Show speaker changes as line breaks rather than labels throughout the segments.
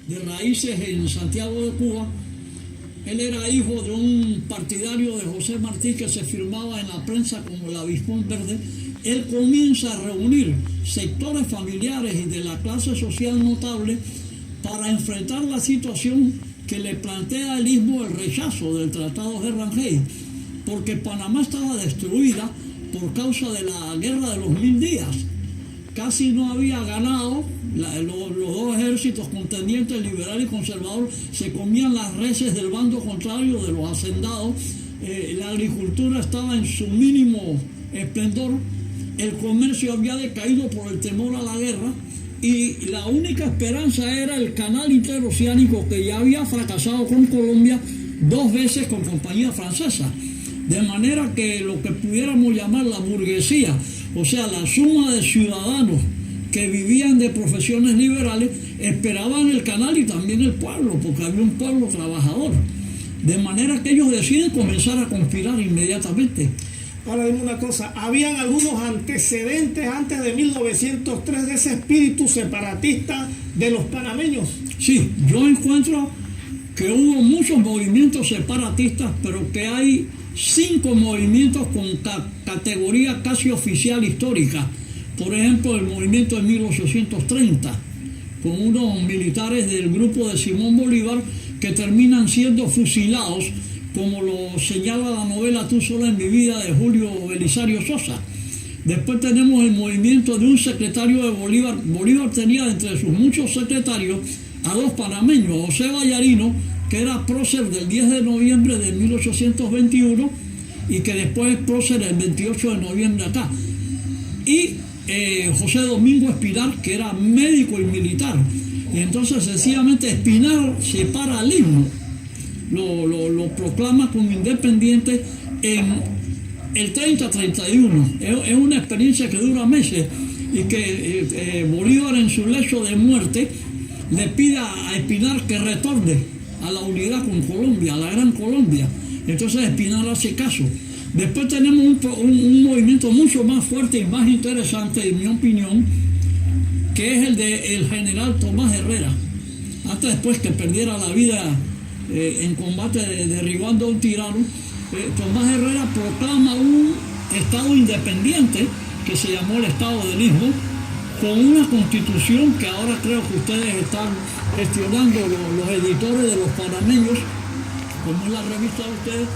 de raíces en Santiago de Cuba. Él era hijo de un partidario de José Martí que se firmaba en la prensa como el Avispón Verde. Él comienza a reunir sectores familiares y de la clase social notable para enfrentar la situación que le plantea el Istmo el rechazo del Tratado de Rangel, porque Panamá estaba destruida por causa de la Guerra de los 1000 días. Casi no había ganado, los dos ejércitos contendientes, liberal y conservador, se comían las reses del bando contrario, de los hacendados. La agricultura estaba en su mínimo esplendor, el comercio había decaído por el temor a la guerra, y la única esperanza era el canal interoceánico, que ya había fracasado con Colombia 2 veces con compañía francesa. De manera que lo que pudiéramos llamar la burguesía, o sea, la suma de ciudadanos que vivían de profesiones liberales, esperaban el canal y también el pueblo, porque había un pueblo trabajador. De manera que ellos deciden comenzar a conspirar inmediatamente.
Ahora dime una cosa, ¿habían algunos antecedentes antes de 1903 de ese espíritu separatista de los panameños?
Sí, yo encuentro que hubo muchos movimientos separatistas, pero que hay 5 movimientos con categoría casi oficial histórica. Por ejemplo, el movimiento de 1830, con unos militares del grupo de Simón Bolívar que terminan siendo fusilados, como lo señala la novela Tú sola en mi vida de Julio Belisario Sosa. Después tenemos el movimiento de un secretario de Bolívar. Bolívar tenía entre sus muchos secretarios a 2 panameños, José Vallarino, que era prócer del 10 de noviembre de 1821 y que después es prócer el 28 de noviembre acá. Y José Domingo Espinar, que era médico y militar. Y entonces sencillamente Espinar separa al Istmo, lo proclama como independiente en el 30-31. Es una experiencia que dura meses y que Bolívar en su lecho de muerte le pide a Espinar que retorne a la unidad con Colombia, a la Gran Colombia. Entonces Espinar hace caso. Después tenemos un movimiento mucho más fuerte y más interesante, en mi opinión, que es el del general Tomás Herrera. Hasta después que perdiera la vida en combate derribando a un tirano, Tomás Herrera proclama un estado independiente que se llamó el Estado del Istmo, con una constitución que ahora creo que ustedes están gestionando, los editores de los panameños, como es la revista de ustedes,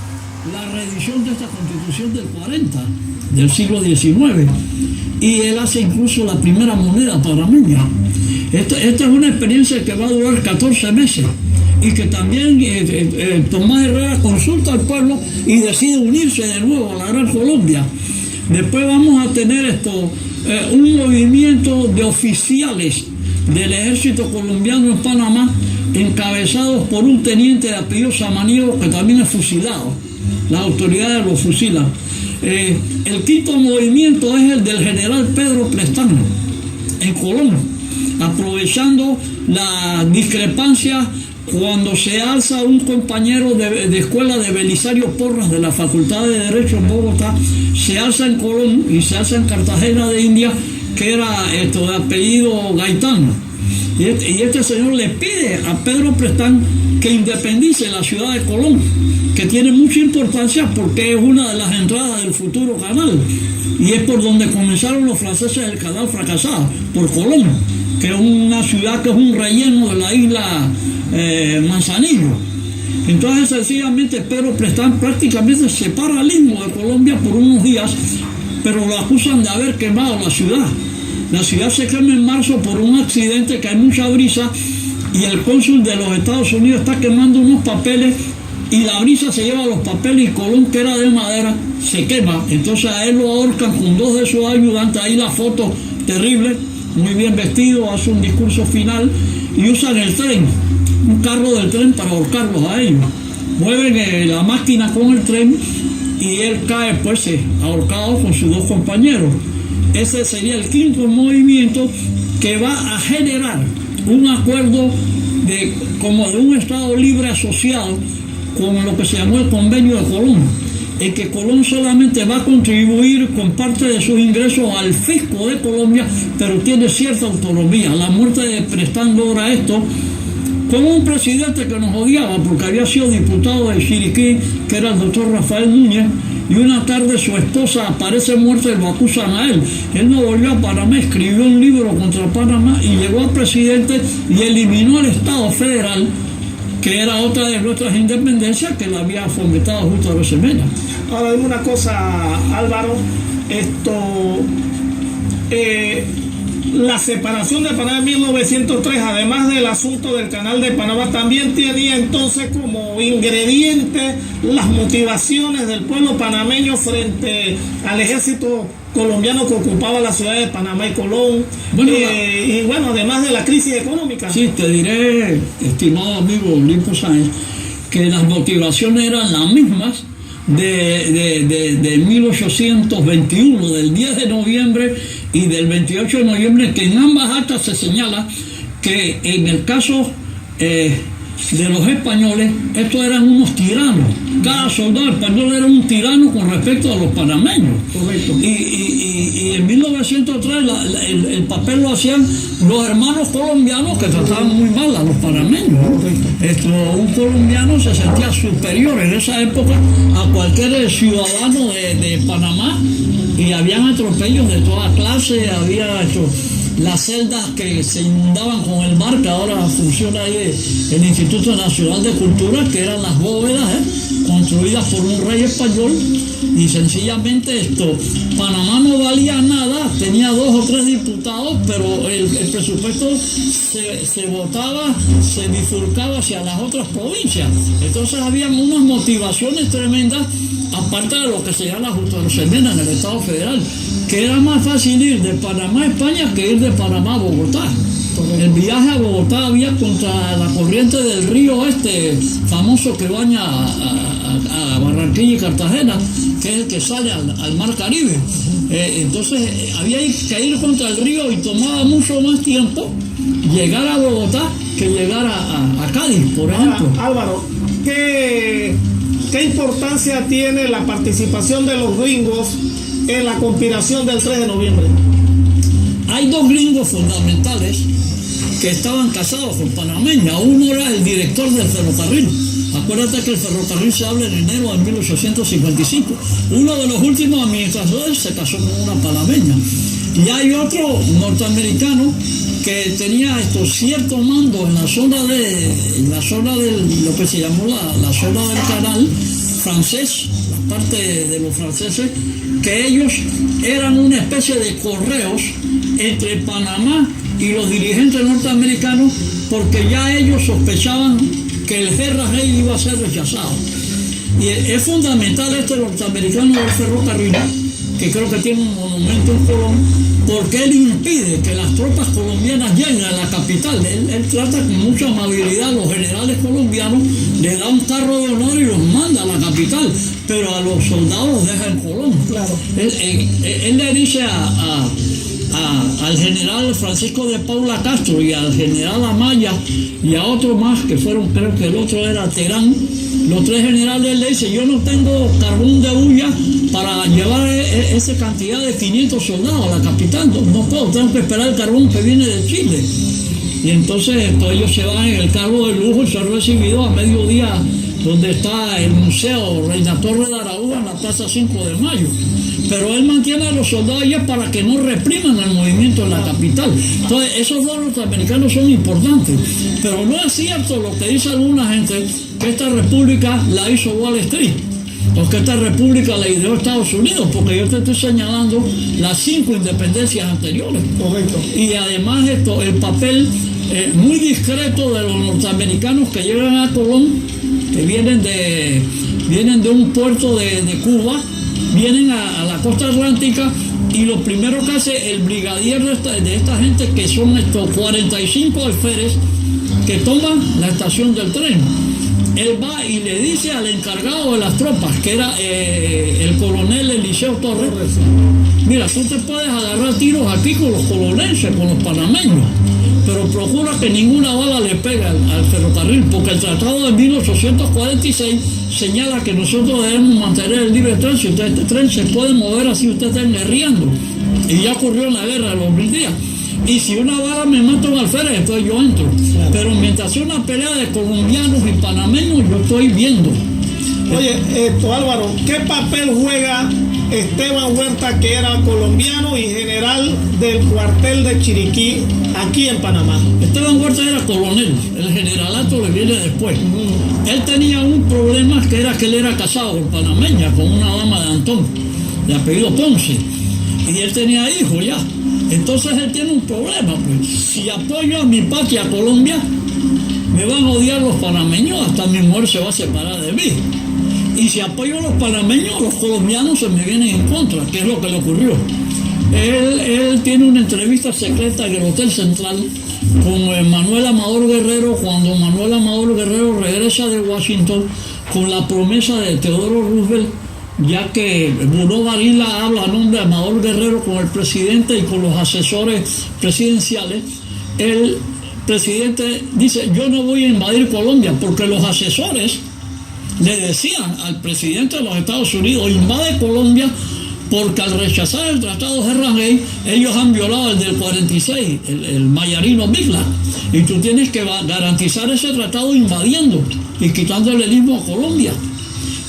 la reedición de esta constitución del 40, del siglo XIX. Y él hace incluso la primera moneda panameña. Esta es una experiencia que va a durar 14 meses y que también Tomás Herrera consulta al pueblo y decide unirse de nuevo a la Gran Colombia. Después vamos a tener un movimiento de oficiales del ejército colombiano en Panamá, encabezados por un teniente de apellido Samaniego, que también es fusilado. Las autoridades lo fusilan. El quinto movimiento es el del general Pedro Prestán en Colón, aprovechando la discrepancia cuando se alza un compañero de escuela de Belisario Porras de la Facultad de Derecho en Bogotá, se alza en Colón y se alza en Cartagena de Indias, que era de apellido Gaitán. Y este señor le pide a Pedro Prestán que independice la ciudad de Colón, que tiene mucha importancia porque es una de las entradas del futuro canal, y es por donde comenzaron los franceses el canal fracasado, por Colón, que es una ciudad que es un relleno de la isla Manzanillo. Entonces sencillamente Pedro Prestán prácticamente separa al Istmo de Colombia por unos días, pero lo acusan de haber quemado la ciudad. La ciudad se quema en marzo por un accidente, que hay mucha brisa y el cónsul de los Estados Unidos está quemando unos papeles y la brisa se lleva los papeles y Colón, que era de madera, se quema. Entonces a él lo ahorcan con 2 de sus ayudantes. Ahí la foto terrible, muy bien vestido, hace un discurso final y usan el tren, un carro del tren, para ahorcarlos a ellos. Mueven la máquina con el tren y él cae pues ahorcado con sus 2 compañeros. Ese sería el quinto movimiento, que va a generar un acuerdo como de un Estado libre asociado con lo que se llamó el Convenio de Colón, en que Colón solamente va a contribuir con parte de sus ingresos al fisco de Colombia, pero tiene cierta autonomía. La muerte de Prestán logra esto con un presidente que nos odiaba porque había sido diputado de Chiriquí, que era el doctor Rafael Núñez, y una tarde su esposa aparece muerta y lo acusan a él. Él no volvió a Panamá, escribió un libro contra Panamá y llegó al presidente y eliminó el Estado federal, que era otra de nuestras independencias que la había fomentado justo a Rosemena.
Ahora dime una cosa, Álvaro, la separación de Panamá en 1903, además del asunto del Canal de Panamá, también tenía entonces como ingrediente las motivaciones del pueblo panameño frente al ejército colombiano que ocupaba la ciudad de Panamá y Colón. Bueno, y bueno, además de la crisis económica.
Sí, te diré, estimado amigo Olimpo Sáenz, que las motivaciones eran las mismas de 1821, del 10 de noviembre y del 28 de noviembre, que en ambas actas se señala que en el caso de los españoles, estos eran unos tiranos. Cada soldado español era un tirano con respecto a los panameños. Correcto. Y en 1903 el papel lo hacían los hermanos colombianos, que trataban muy mal a los panameños. Un colombiano se sentía superior en esa época a cualquier ciudadano de Panamá, y habían atropellos de toda clase, había las celdas que se inundaban con el mar, que ahora funciona ahí el Instituto Nacional de Cultura, que eran las bóvedas construidas por un rey español, y sencillamente Panamá no valía nada, tenía 2 o 3 diputados, pero el presupuesto se votaba, se bifurcaba hacia las otras provincias. Entonces habían unas motivaciones tremendas, aparte de lo que se llama la Justo-Rosemena en el Estado Federal, que era más fácil ir de Panamá a España que ir de Panamá a Bogotá. El viaje a Bogotá había contra la corriente del río famoso que baña a Barranquilla y Cartagena, que es el que sale al mar Caribe. Entonces había que ir contra el río y tomaba mucho más tiempo llegar a Bogotá que llegar a Cádiz, por ejemplo.
Álvaro, ¿qué importancia tiene la participación de los gringos en la conspiración del 3 de noviembre?
Hay 2 gringos fundamentales que estaban casados con panameña. Uno era el director del ferrocarril. Acuérdate que el ferrocarril se habla en enero de 1855. Uno de los últimos administradores se casó con una panameña. Y hay otro norteamericano que tenía cierto mando en la zona de lo que se llamó la zona del canal francés, la parte de los franceses, que ellos eran una especie de correos entre Panamá y los dirigentes norteamericanos, porque ya ellos sospechaban que el Rey iba a ser rechazado. Y es fundamental norteamericano del ferrocarril, que creo que tiene un monumento en Colón, porque él impide que las tropas colombianas lleguen a la capital. Él trata con mucha amabilidad a los generales colombianos, le da un carro de honor y los manda a la capital, pero a los soldados los deja en Colón. Claro. Él le dice al general Francisco de Paula Castro y al general Amaya y a otro más que fueron, creo que el otro era Terán, los 3 generales le dicen: yo no tengo carbón de hulla para llevar esa cantidad de 500 soldados a la capital, no puedo, tengo que esperar el carbón que viene de Chile. Y entonces ellos se van en el carro de lujo y son recibidos a mediodía donde está el Museo Reina Torre de Araújo en la Plaza 5 de Mayo. Pero él mantiene a los soldados allá para que no repriman el movimiento en la capital. Entonces, esos 2 norteamericanos son importantes. Pero no es cierto lo que dice alguna gente, que esta república la hizo Wall Street, o que esta república la ideó Estados Unidos, porque yo te estoy señalando las 5 independencias anteriores. Correcto. Y además el papel muy discreto de los norteamericanos que llegan a Colón, que vienen de un puerto de Cuba, vienen a la costa atlántica, y lo primero que hace el brigadier de esta gente, que son estos 45 alférez que toman la estación del tren, él va y le dice al encargado de las tropas, que era el coronel Eliseo Torres: mira, tú te puedes agarrar tiros aquí con los colonenses, con los panameños, pero procura que ninguna bala le pegue al ferrocarril, porque el tratado de 1846 señala que nosotros debemos mantener el libre tránsito. Este tren se puede mover así, usted está guerreando, y ya ocurrió en la guerra de los 1000 días. Y si una bala me mata un alférez, entonces yo entro.
Claro.
Pero mientras sea una pelea de colombianos y panameños, yo estoy viendo.
Oye, Álvaro, ¿qué papel juega Esteban Huerta, que era colombiano y general del cuartel de Chiriquí aquí en Panamá?
Esteban Huerta era coronel, el generalato le viene después. Él tenía un problema, que él era casado con panameña, con una dama de Antón, de apellido Ponce, y él tenía hijos ya. Entonces él tiene un problema, pues. Si apoyo a mi patria, Colombia, me van a odiar los panameños, hasta mi mujer se va a separar de mí. Y si apoyo a los panameños, los colombianos se me vienen en contra, que es lo que le ocurrió. Él tiene una entrevista secreta en el Hotel Central con Manuel Amador Guerrero, cuando Manuel Amador Guerrero regresa de Washington con la promesa de Teodoro Roosevelt, ya que Bruno Varila habla a nombre de Amador Guerrero con el presidente y con los asesores presidenciales. El presidente dice: yo no voy a invadir Colombia, porque los asesores le decían al presidente de los Estados Unidos: invade Colombia, porque al rechazar el tratado de Rangel, ellos han violado el del 46, el Mayarino Bigla, y tú tienes que garantizar ese tratado invadiendo y quitándole el istmo a Colombia.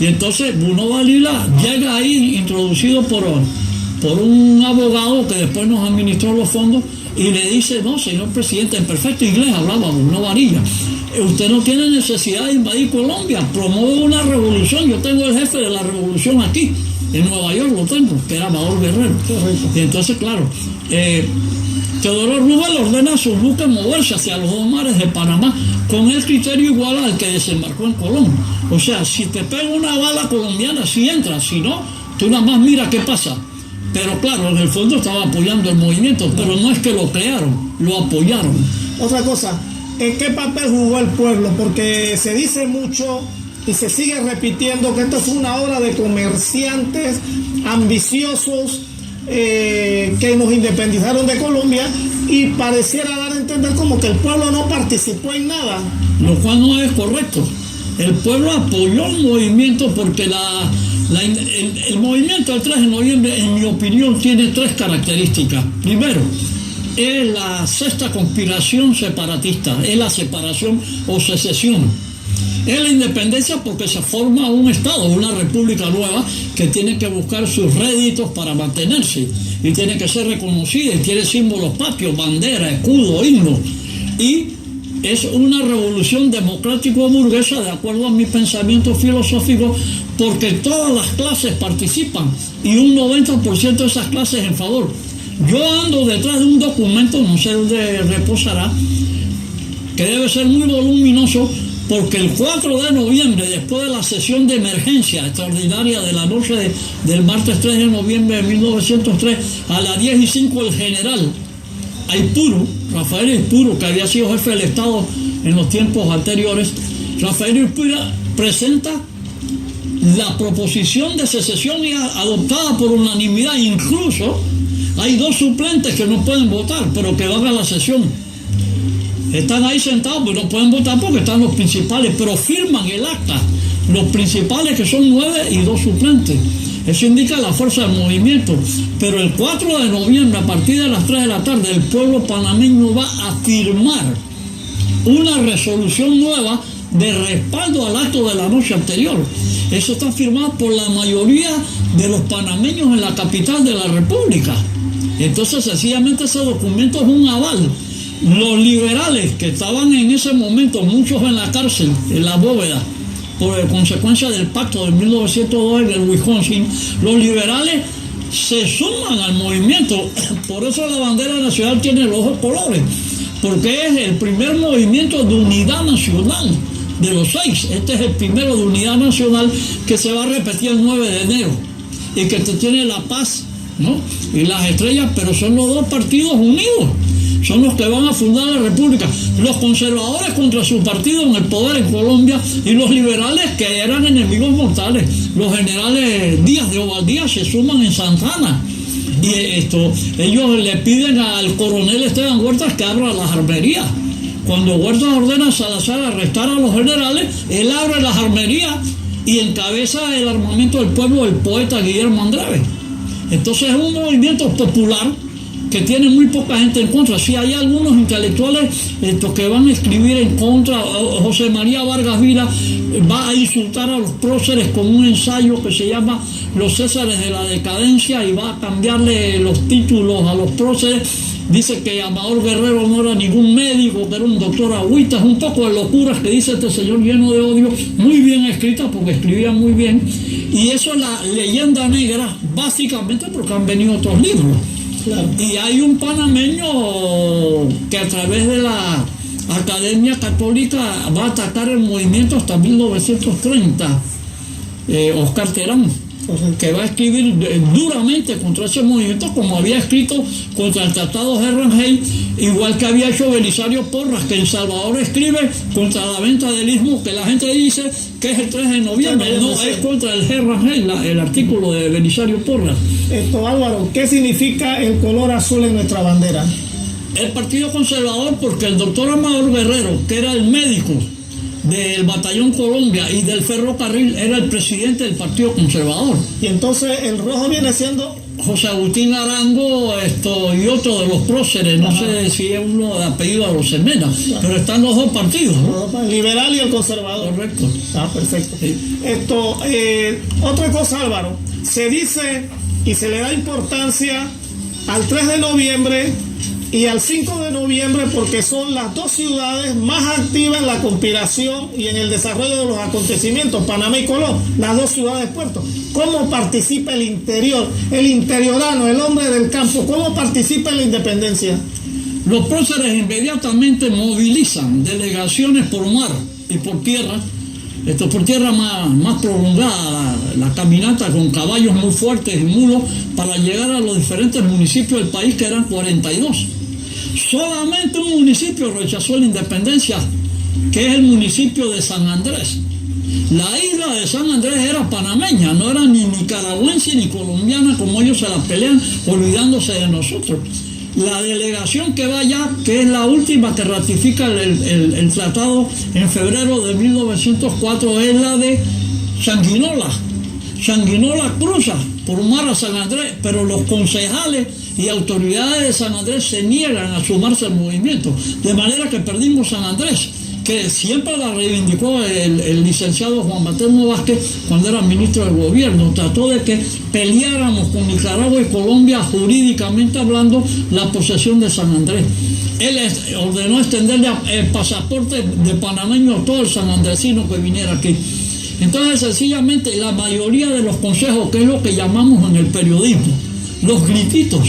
Y entonces Bruno Varila llega ahí, introducido por un abogado que después nos administró los fondos, y le dice: no, señor presidente, en perfecto inglés hablaba Bruno Varila, usted no tiene necesidad de invadir Colombia, promueve una revolución. Yo tengo el jefe de la revolución aquí, en Nueva York lo tengo, que era Amador Guerrero. Y entonces, claro, Teodoro Roosevelt ordena a sus buques moverse hacia los dos mares de Panamá, con el criterio igual al que desembarcó en Colón. O sea, si te pega una bala colombiana, sí entras, si no, tú nada más mira qué pasa. Pero claro, en el fondo estaba apoyando el movimiento, pero no es que lo crearon, lo apoyaron.
Otra cosa, ¿en qué papel jugó el pueblo? Porque se dice mucho y se sigue repitiendo que esto fue una obra de comerciantes ambiciosos que nos independizaron de Colombia, y pareciera dar a entender como que el pueblo no participó en nada.
Lo cual no es correcto. El pueblo apoyó el movimiento porque el movimiento del 3 de noviembre, en mi opinión, tiene tres características. Primero, es la sexta conspiración separatista, es la separación o secesión. Es la independencia porque se forma un Estado, una república nueva que tiene que buscar sus réditos para mantenerse y tiene que ser reconocida y tiene símbolos patrios, bandera, escudo, himno. Y es una revolución democrático-burguesa de acuerdo a mi pensamiento filosófico, porque todas las clases participan y un 90% de esas clases en favor. Yo ando detrás de un documento, no sé dónde reposará, que debe ser muy voluminoso, porque el 4 de noviembre, después de la sesión de emergencia extraordinaria de la noche del martes 3 de noviembre de 1903, a las 10:05, el general Aipuro, Rafael Aipuro, que había sido jefe del Estado en los tiempos anteriores, Rafael Aipuro presenta la proposición de secesión adoptada por unanimidad. Incluso hay dos suplentes que no pueden votar, pero que van a la sesión. Están ahí sentados, pero no pueden votar porque están los principales, pero firman el acta los principales, que son 9 y 2 suplentes. Eso indica la fuerza del movimiento. Pero el 4 de noviembre, a partir de las 3 de la tarde, el pueblo panameño va a firmar una resolución nueva de respaldo al acto de la noche anterior. Eso está firmado por la mayoría de los panameños en la capital de la República. Entonces, sencillamente, ese documento es un aval. Los liberales que estaban en ese momento, muchos en la cárcel, en la bóveda, por consecuencia del pacto de 1902 en el Wisconsin, los liberales se suman al movimiento. Por eso la bandera nacional tiene los dos colores, porque es el primer movimiento de unidad nacional de los 6. Este es el primero de unidad nacional, que se va a repetir el 9 de enero y que tiene la paz, ¿no?, y las estrellas, pero son los dos partidos unidos. Son los que van a fundar la República. Los conservadores contra su partido en el poder en Colombia, y los liberales, que eran enemigos mortales. Los generales Díaz de Ovaldía se suman en Santa Ana. Y ellos le piden al coronel Esteban Huertas que abra las armerías. Cuando Huertas ordena a Salazar arrestar a los generales, él abre las armerías y encabeza el armamento del pueblo el poeta Guillermo Andrade. Entonces es un movimiento popular que tiene muy poca gente en contra. Sí, hay algunos intelectuales que van a escribir en contra. José María Vargas Vila va a insultar a los próceres con un ensayo que se llama Los Césares de la Decadencia y va a cambiarle los títulos a los próceres. Dice que Amador Guerrero no era ningún médico, que era un doctor agüita. Es un poco de locuras que dice este señor lleno de odio, muy bien escrita porque escribía muy bien. Y eso es la leyenda negra, básicamente porque han venido otros libros. Claro. Y hay un panameño que a través de la Academia Católica va a atacar el movimiento hasta 1930, Oscar Terán, que va a escribir duramente contra ese movimiento, como había escrito contra el Tratado de Rangel, igual que había hecho Belisario Porras, que en Salvador escribe contra la venta del istmo, que la gente dice que es el 3 de noviembre, no, es contra el Rangel, el artículo de Belisario Porras.
Álvaro, ¿qué significa el color azul en nuestra bandera?
El Partido Conservador, porque el doctor Amador Guerrero, que era el médico del Batallón Colombia y del ferrocarril, era el presidente del Partido Conservador.
Y entonces el rojo viene siendo
José Agustín Arango y otro de los próceres, no sé si es uno de apellido Arosemena, pero están los dos partidos, ¿no?
El liberal y el conservador.
Correcto.
Perfecto.
Sí.
Otra cosa, Álvaro, se dice y se le da importancia al 3 de noviembre y al 5 de noviembre porque son las dos ciudades más activas en la conspiración y en el desarrollo de los acontecimientos, Panamá y Colón, las dos ciudades puertos. ¿Cómo participa el interior, el interiorano, el hombre del campo? ¿Cómo participa en la independencia?
Los próceres inmediatamente movilizan delegaciones por mar y por tierra. Por tierra más prolongada, la caminata con caballos muy fuertes y mulos para llegar a los diferentes municipios del país, que eran 42. Solamente un municipio rechazó la independencia, que es el municipio de San Andrés. La isla de San Andrés era panameña, no era ni nicaragüense ni colombiana como ellos se la pelean, olvidándose de nosotros. La delegación que va allá, que es la última que ratifica el tratado en febrero de 1904, es la de Sanguinola. Sanguinola cruza por mar a San Andrés, pero los concejales y autoridades de San Andrés se niegan a sumarse al movimiento, de manera que perdimos San Andrés, que siempre la reivindicó el licenciado Juan Materno Vázquez cuando era ministro del gobierno. Trató de que peleáramos con Nicaragua y Colombia, jurídicamente hablando, la posesión de San Andrés. Él ordenó extenderle el pasaporte de panameño a todo el sanandresino que viniera aquí. Entonces, sencillamente, la mayoría de los consejos, que es lo que llamamos en el periodismo los grititos,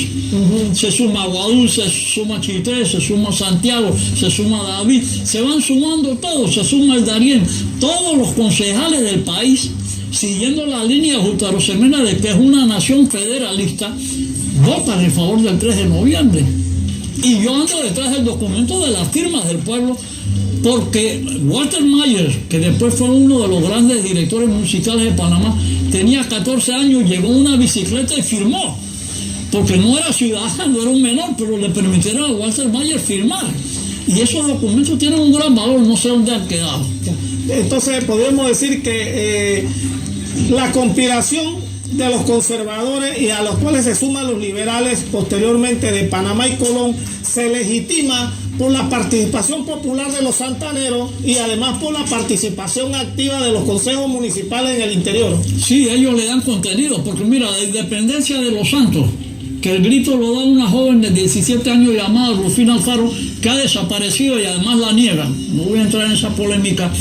se suma Guadul, se suma Chitré, se suma Santiago, se suma David, se van sumando todos, se suma el Darién, todos los concejales del país, siguiendo la línea de Justo Arosemena de que es una nación federalista, votan en favor del 3 de noviembre. Y yo ando detrás del documento de las firmas del pueblo, porque Walter Mayer, que después fue uno de los grandes directores musicales de Panamá, tenía 14 años, llegó en una bicicleta y firmó, porque no era ciudadano, era un menor, pero le permitieron a Walter Mayer firmar. Y esos documentos tienen un gran valor, no sé dónde han quedado.
Entonces podemos decir que la conspiración de los conservadores y a los cuales se suman los liberales posteriormente de Panamá y Colón se legitima por la participación popular de los santaneros y además por la participación activa de los consejos municipales en el interior.
Sí, ellos le dan contenido, porque mira, la independencia de los Santos, que el grito lo da una joven de 17 años llamada Rufina Alfaro, que ha desaparecido y además la niega, no voy a entrar en esa polémica,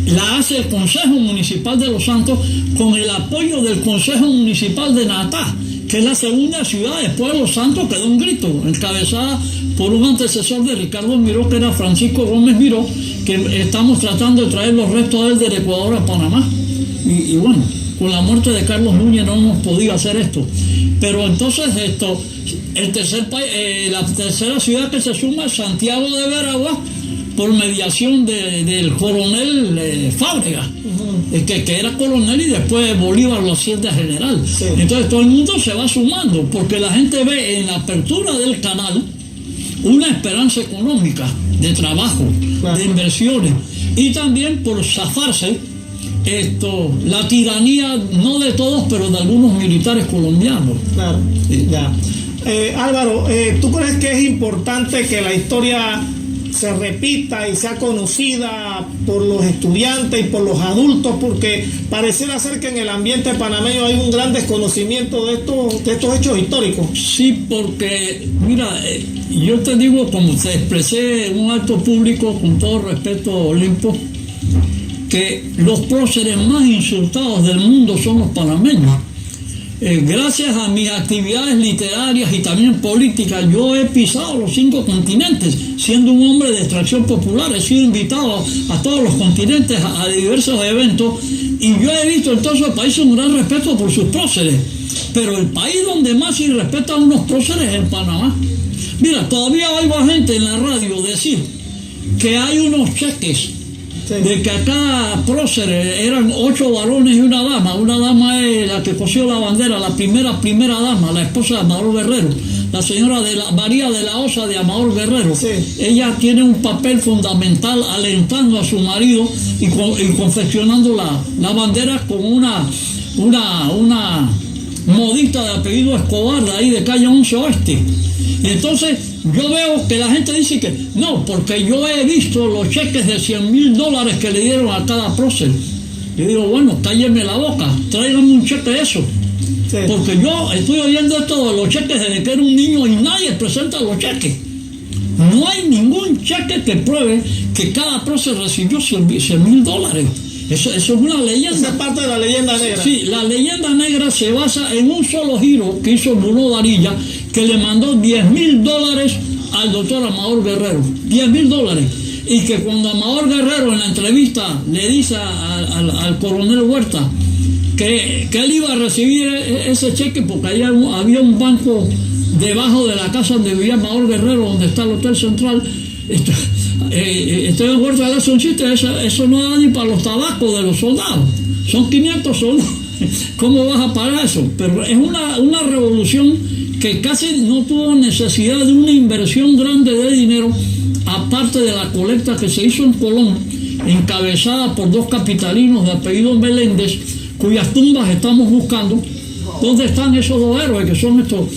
la hace el Consejo Municipal de Los Santos con el apoyo del Consejo Municipal de Natá, que es la segunda ciudad después de Los Santos, que da un grito, encabezada por un antecesor de Ricardo Miró, que era Francisco Gómez Miró, que estamos tratando de traer los restos de él del Ecuador a Panamá. Y bueno, con la muerte de Carlos Núñez no hemos podido hacer esto. Pero entonces la tercera ciudad que se suma es Santiago de Veragua, por mediación del coronel Fábrega, que era coronel y después Bolívar lo asciende a general. Sí. Entonces todo el mundo se va sumando, porque la gente ve en la apertura del canal una esperanza económica, de trabajo, claro, de inversiones, y también por zafarse la tiranía, no de todos, pero de algunos militares colombianos.
Claro, sí. Ya. Álvaro, ¿tú crees que es importante que la historia se repita y sea conocida por los estudiantes y por los adultos? Porque pareciera ser que en el ambiente panameño hay un gran desconocimiento de estos hechos históricos.
Sí, porque, mira, yo te digo, como te expresé en un acto público, con todo respeto, Olimpo, que los próceres más insultados del mundo son los panameños. Gracias a mis actividades literarias y también políticas, yo he pisado los 5 continentes, siendo un hombre de extracción popular. He sido invitado a todos los continentes, a diversos eventos, y yo he visto en todos esos países un gran respeto por sus próceres. Pero el país donde más se respeta a unos próceres es en Panamá. Mira, todavía oigo a gente en la radio decir que hay unos cheques, sí, de que a cada prócer eran 8 varones y una dama. Una dama es la que cosió la bandera, la primera dama, la esposa de Amador Guerrero, la señora María de la Osa de Amador Guerrero. Sí. Ella tiene un papel fundamental alentando a su marido y confeccionando la bandera con una modista de apellido Escobar, de ahí de calle 11 Oeste. Y entonces yo veo que la gente dice que no, porque yo he visto los cheques de $100,000 que le dieron a cada prócer. Yo digo, bueno, cállenme la boca, tráiganme un cheque de eso. Sí. Porque yo estoy oyendo esto de los cheques desde que era un niño y nadie presenta los cheques. No hay ningún cheque que pruebe que cada prócer recibió $100,000. Eso es una leyenda.
Esa es parte de la leyenda negra.
Sí, la leyenda negra se basa en un solo giro que hizo Bruno Varilla, que le mandó $10,000 al doctor Amador Guerrero. $10,000. Y que cuando Amador Guerrero en la entrevista le dice al coronel Huerta que él iba a recibir ese cheque, porque allá había un banco debajo de la casa donde vivía Amador Guerrero, donde está el Hotel Central. Estoy en Huerta de hace un chiste, eso no da ni para los tabacos de los soldados. Son 500 soldados. ¿Cómo vas a pagar eso? Pero es una revolución que casi no tuvo necesidad de una inversión grande de dinero, aparte de la colecta que se hizo en Colón, encabezada por 2 capitalinos de apellido Meléndez, cuyas tumbas estamos buscando. ¿Dónde están esos 2 héroes que son estos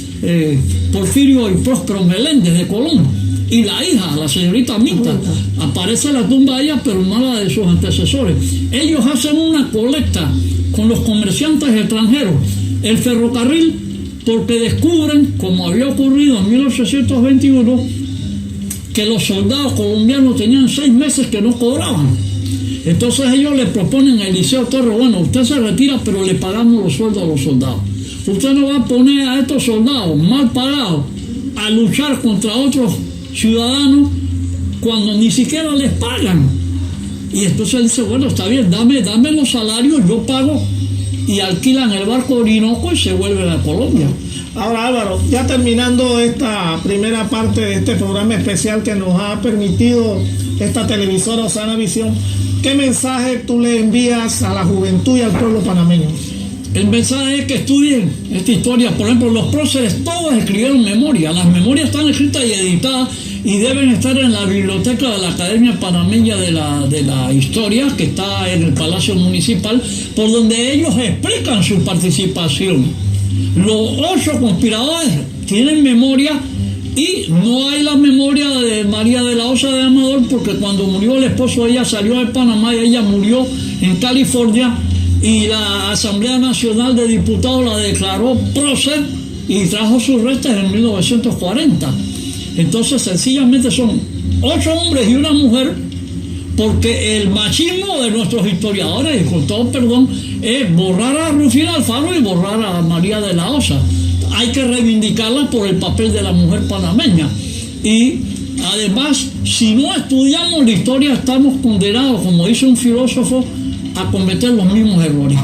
Porfirio y Próspero Meléndez de Colón? Y la hija, la señorita Mita, aparece la tumba de ella, pero no la de sus antecesores. Ellos hacen una colecta con los comerciantes extranjeros, el ferrocarril, porque descubren, como había ocurrido en 1821, que los soldados colombianos tenían 6 meses que no cobraban. Entonces ellos le proponen a Eliseo Torres, bueno, usted se retira, pero le pagamos los sueldos a los soldados. Usted no va a poner a estos soldados mal pagados a luchar contra otros ciudadanos cuando ni siquiera les pagan. Y entonces él dice, bueno, está bien, dame los salarios, yo pago, y alquilan el barco Orinoco y se vuelven a Colombia.
Ahora, Álvaro, ya terminando esta primera parte de este programa especial que nos ha permitido esta televisora Osana Visión, ¿qué mensaje tú le envías a la juventud y al pueblo panameño?
El mensaje es que estudien esta historia. Por ejemplo, los próceres todos escribieron memorias. Las memorias están escritas y editadas y deben estar en la biblioteca de la Academia Panameña de la Historia, que está en el Palacio Municipal, por donde ellos explican su participación. Los 8 conspiradores tienen memoria y no hay la memoria de María de la Osa de Amador, porque cuando murió el esposo ella salió de Panamá y ella murió en California. Y la Asamblea Nacional de Diputados la declaró prócer y trajo sus restos en 1940. Entonces, sencillamente son 8 hombres y una mujer, porque el machismo de nuestros historiadores, y con todo perdón, es borrar a Rufina Alfaro y borrar a María de la Osa. Hay que reivindicarla por el papel de la mujer panameña. Y además, si no estudiamos la historia, estamos condenados, como dice un filósofo, a cometer los mismos errores.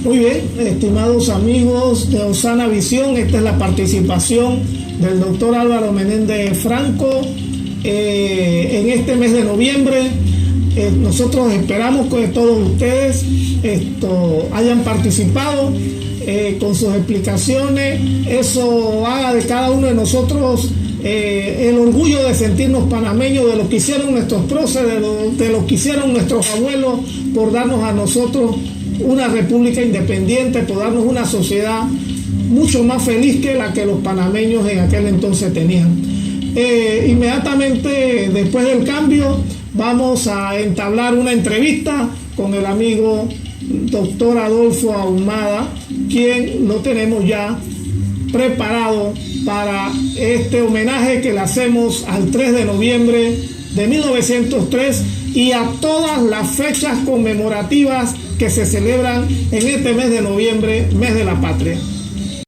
Muy bien, estimados amigos de Osana Visión, esta es la participación del doctor Álvaro Menéndez Franco en este mes de noviembre. Nosotros esperamos que todos ustedes hayan participado con sus explicaciones. Eso haga de cada uno de nosotros el orgullo de sentirnos panameños, de lo que hicieron nuestros próceres, de lo que hicieron nuestros abuelos por darnos a nosotros una república independiente, por darnos una sociedad mucho más feliz que la que los panameños en aquel entonces tenían. Inmediatamente después del cambio vamos a entablar una entrevista con el amigo doctor Adolfo Ahumada, quien lo tenemos ya preparado para este homenaje que le hacemos al 3 de noviembre de 1903 y a todas las fechas conmemorativas que se celebran en este mes de noviembre, mes de la patria.